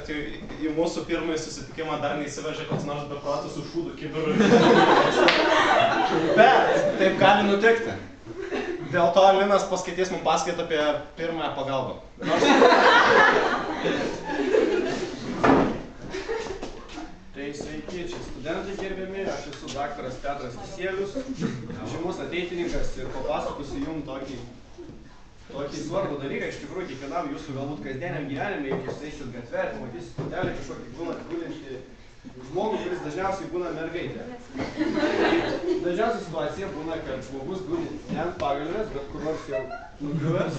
kad į mūsų pirmąjį susitikimą dar neįsivežė koks nors beprotis su šūdu kibiru. Bet taip gali nutikti. Dėl to Linas paskaitys mums paskaitą apie pirmąją pagalbą. Tai sveiki, čia studentai gerbiami, aš esu daktaras Petras Kisielius, žymus ateitininkas ir papasakosiu jums tokį svarbų dalyką. Iš tikrųjų, kiekvienam jūsų galbūt kasdieniam gyvenime, jeigu jūs eisit gatvę ir pamatysit stotelį kažkokį gulintį žmogų, kuris dažniausiai būna mergaitė. Dažniausiai situacija būna, kad žmogus guli ne ant pagalvės, bet kur nors jau nugriuvęs.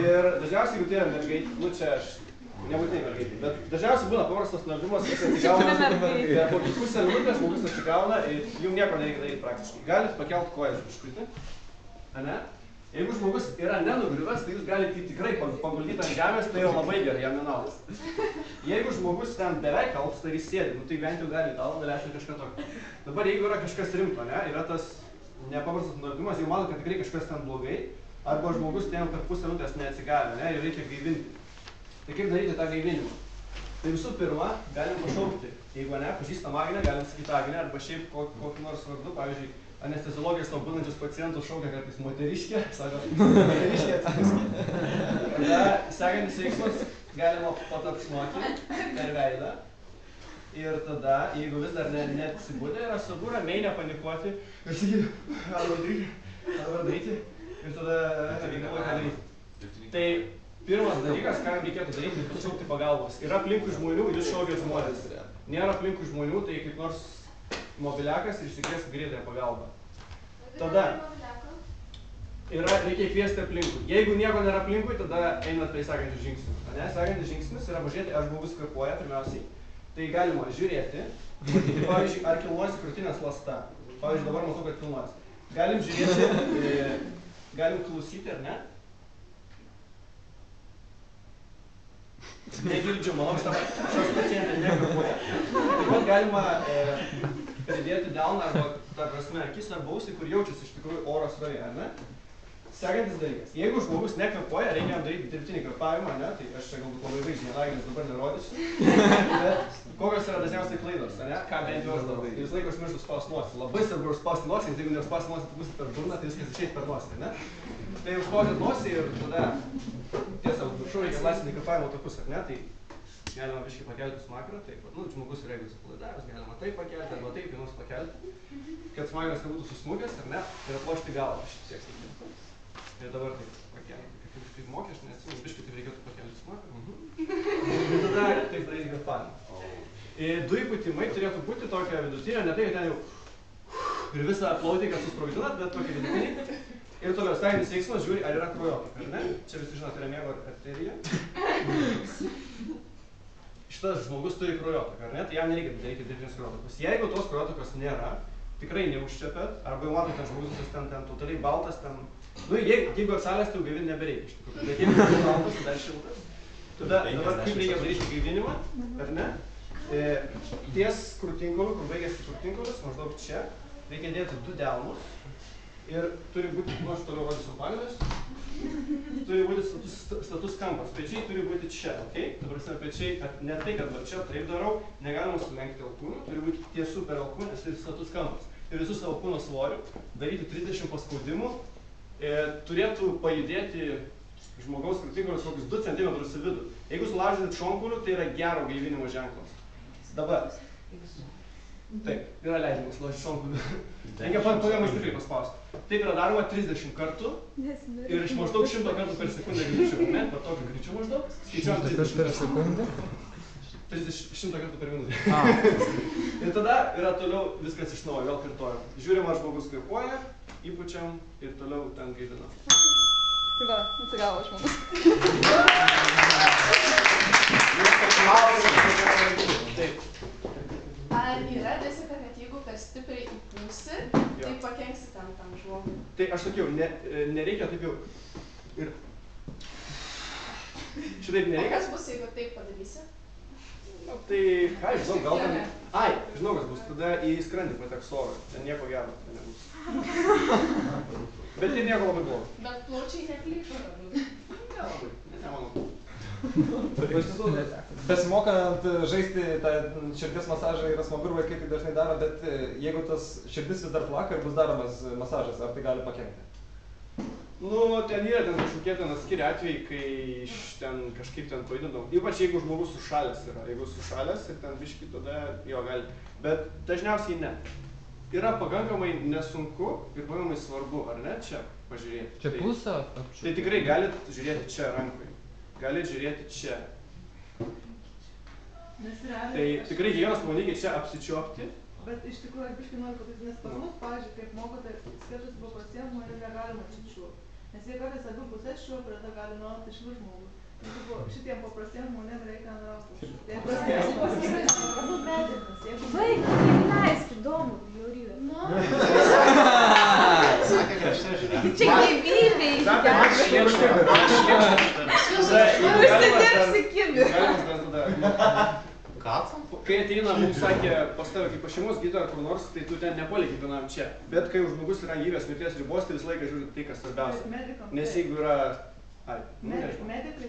Ir dažniausiai, jeigu tai yra mergaitė, nu čia aš nebūtinai mergaitė, bet dažniausiai būna paprastas nuogimas, jis atsigauna, per kokį pusę minutės žmogus atsigauna ir jums nieko nereikia daryti praktiškai. Galit pakelt kojas biškutį, ane? Jeigu žmogus yra nenugriuvęs, tai jūs galite jį tikrai paguldyti ant žemės, tai jau labai gerai, jam nenaudas. Jeigu žmogus ten beveik alpsta ir jis sėdi, nu tai bent jau gali tau galėti kažką tokio. Dabar jeigu yra kažkas rimto, ne, yra tas nepaprastas nuogimas, jau mato, kad tikrai kažkas ten blogai, arba žmogus ten per pusę minutės neatsigavė, ne, ir reikia gaivinti. Tai kaip daryti tą gaivinimą? Tai visų pirma, galim pašaukti. Jeigu ne, pažįstam Agnę, galim sakyti Agnę, arba šiaip kokį nors vardu, pavyzdžiui, anesteziologijos to būnančius pacientus šaukia kartais moteriškė, sako, moteriškė atsiprašau. Tada sekantis veiksmas galima patapšnoti per veidą. Ir tada, jeigu vis dar neatsibūdė, yra saugu ramiai nepanikuoti ir sakyti, arba daryti, ir tada reikalui ką daryti. Tai pirmas dalykas, ką reikėtų daryti, tai pašaukti pagalbos. Yra aplinkui žmonių, jūs šaukiat žmonės. Nėra aplinkui žmonių, tai kaip nors mobiliakas ir išsikviesti greitąją pagalbą. Tada reikia kviesti aplinkui. Jeigu nieko nėra aplinkui, tada einat prie sekančių žingsnių. Sekantis žingsnis yra pažiūrėti, ar žmogus kvėpuoja pirmiausiai. Tai galima žiūrėti, pavyzdžiui, ar kilnojasi krūtinės ląsta. Pavyzdžiui, dabar matau, kad kilnojasi. Galim žiūrėti, galim klausyti, ar ne? Negirdžiu, manau, šios pacientė nekvėpuoja. Taip pat galima pridėti delną arba, ta prasme, akis arba ausį, kur jaučiasi iš tikrųjų oro srovė, ar ne? Sekantis dalykas. Jeigu žmogus nekvėpuoja, reikia jam daryti dirbtinį kvėpavimą, ne? Tai aš čia galbūt labai vaizdžiai Agnės dabar nerodysiu. Bet kokios yra dažniausiai klaidos, ne? Ką bent jau aš darau. Ir vis laiko užmirštu spausti nosį. Labai svarbu užspausti nosį, nes jeigu neužspausti nosį, tai būsit per burną, tai viskas išeit per nosį, ne? Tai užspaudžiat nosį ir tada tiesa, viršų reikia laisvinti kvėpavimo takus, ar ne? Tai galima biškai pakelti smakrą, taip pat, nu, žmogus yra jeigu atsipalaidavęs, galima taip pakelti, arba taip, vienos pakelti, kad smakras nebūtų susmūgęs, ar ne, ir aplošti galvą šiek tiek. Ir dabar taip pakelti, kaip mokė, aš neatsimenu, biškai taip reikėtų pakelti smakrą. Ir tada taip daryti kvėpavimą. Du įpūtimai turėtų būti tokia vidutinė, ne tai, kad ten jau ir visą plauti, kad susprogdinat, bet tokia vidutinė. Ir toliau sekantis veiksmas žiūri, ar yra kraujotaka, ar ne? Čia visi žinot, yra miego arterija. Šitas žmogus turi kraujotaką, ar ne? Tai jam nereikia daryti dirbtinės kraujotakos. Jeigu tos kraujotakos nėra, tikrai neužčiapėt, arba jau matote, kad žmogus ten totaliai baltas, ten... Nu, jeigu atsalės, tai jau gaivinti nebereikia iš tikrųjų. Bet jeigu tai baltas, tai dar šiltas. Tada dabar kaip reikia daryti gaivinimą, ar ne? Ties krūtinkauliu, kur baigėsi krūtinkaulis, maždaug čia, reikia dėti 2 delnus. Ir turi būti, nu aš toliau rodysiu pagalvės, turi būti status kampas, pečiai turi būti čia, okei? Ta prasme, pečiai, ne tai, kad va čia taip darau, negalima sulenkti alkūnių, turi būti tiesų per alkūnės ir status kampas. Ir visus savo kūno svoriu, daryti 30 paspaudimų, turėtų pajudėti žmogaus krūtinkaulis kokius 2 cm į vidų. Jeigu sulaužysit šonkaulių, tai yra gero gaivinimo ženklas. Dabar. Taip, yra leidžiamas sulaužyti šonkaulių. Reikia pakankamai stipriai paspausti. Taip yra daroma 30 kartų ir iš maždaug 100 kartų per sekundę greičiu, ne? Va tokiu greičiu maždaug. Skaičiuojam 30 per sekundę. 100 kartų per minutę. Ir tada yra toliau viskas iš naujo, vėl kartuojam. Žiūrim, ar žmogus kvėpuoja, įpučiam ir toliau ten gaivinam. Tai va, atsigavo žmogus. Taip. Ar yra rizika, kad jeigu per stipriai įpūsi, tai pakenksi tam žmogui? Tai aš sakiau, nereikia taip jau ir šitaip nereikia. O kas bus, jeigu taip padarysi? Nu, tai ką, žinau, gal ten... Ai, žinau, kas bus, tada į skrandį pateks oro, ten nieko gero nebus. Bet ir nieko labai blogo. Bet plaučiai neplyšo. Nelabai, nemanau. Besimokant žaisti tą širdies masažą yra smagu ir vaikai tai dažnai daro, bet jeigu tas širdis vis dar plaka ir bus daromas masažas, ar tai gali pakenkti? Nu, ten yra kažkokie atskiri atvejai, kai ten kažkaip ten pajudinau. Ypač jeigu žmogus sušalęs yra. Jeigu sušalęs ir ten biškį, tada jo gali. Bet dažniausiai ne. Yra pakankamai nesunku ir pakankamai svarbu, ar ne, čia pažiūrėti. Čia pusę? Tai tikrai galit žiūrėti čia rankoje. Galit žiūrėti čia. Tai tikrai kiekvienas pabandykit čia apsičiuopti. Bet iš tikrųjų, aš biškai noriu pataisyt, nes pas mus, pavyzdžiui, kaip mokote, skaičius paprastiem žmonėm negalima čia čiuopti. Nes jie kartais abi pusės čiuopia ir tada gali nuolat išlipt žmogus. Šitiem paprastiem žmonėm reikia ant rankų. Vaikai, leisk, įdomu, bjaurybė. Sakė, kad čia žiūrėk. Čia gyvybė. Užsidirbsi kibį. Kacam? Kai ateina, mums sakė, pas tave kaip pas šeimos gydytoją ar kur nors, tai tu ten nepalieki vienam čia. Bet kai žmogus yra gyvybės mirties ribos, tai visą laiką žiūri tai, kas svarbiausia. Nes jeigu yra... Medikai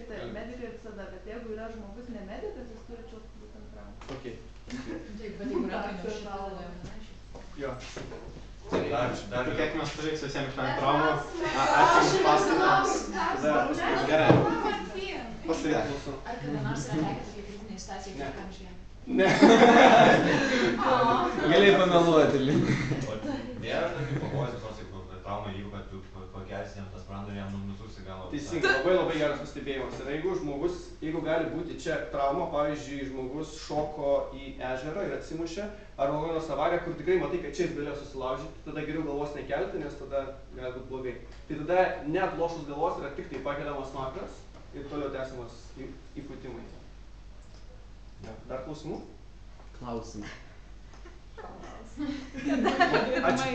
visada, bet jeigu yra žmogus ne medikas, jis turi čiuopti būtent ranką. Ok. Taip, bet jeigu yra, tai neužšalda, ne? Jo. Dar kiek mes turėks visiems išvengt traumų. Ačiū jums paskatą. Gerai. Pasirėk. Ar kada nors yra tekę tokia kritinė situacija, kai kam išvien? Ne. Galėjai pameluoti. Nėra tokių pavojus, nors jeigu trauma įvyko, kad tu pakelsi jam tą sprandą ir jam nusuksi galvą. Teisingai, labai geras pastebėjimas. Ir jeigu gali būti čia trauma, pavyzdžiui, žmogus šoko į ežerą ir atsimušė, ar kokią nors avariją, kur tikrai matai, kad čia jis galėjo susilaužyti, tada geriau galvos nekelti, nes tada gali būti blogai. Tai tada net lošus galvos yra tik tai pakeliamas smakras ir toliau tęsiamas įpūtimai. Dar klausimų? Klausimų. Ačiū.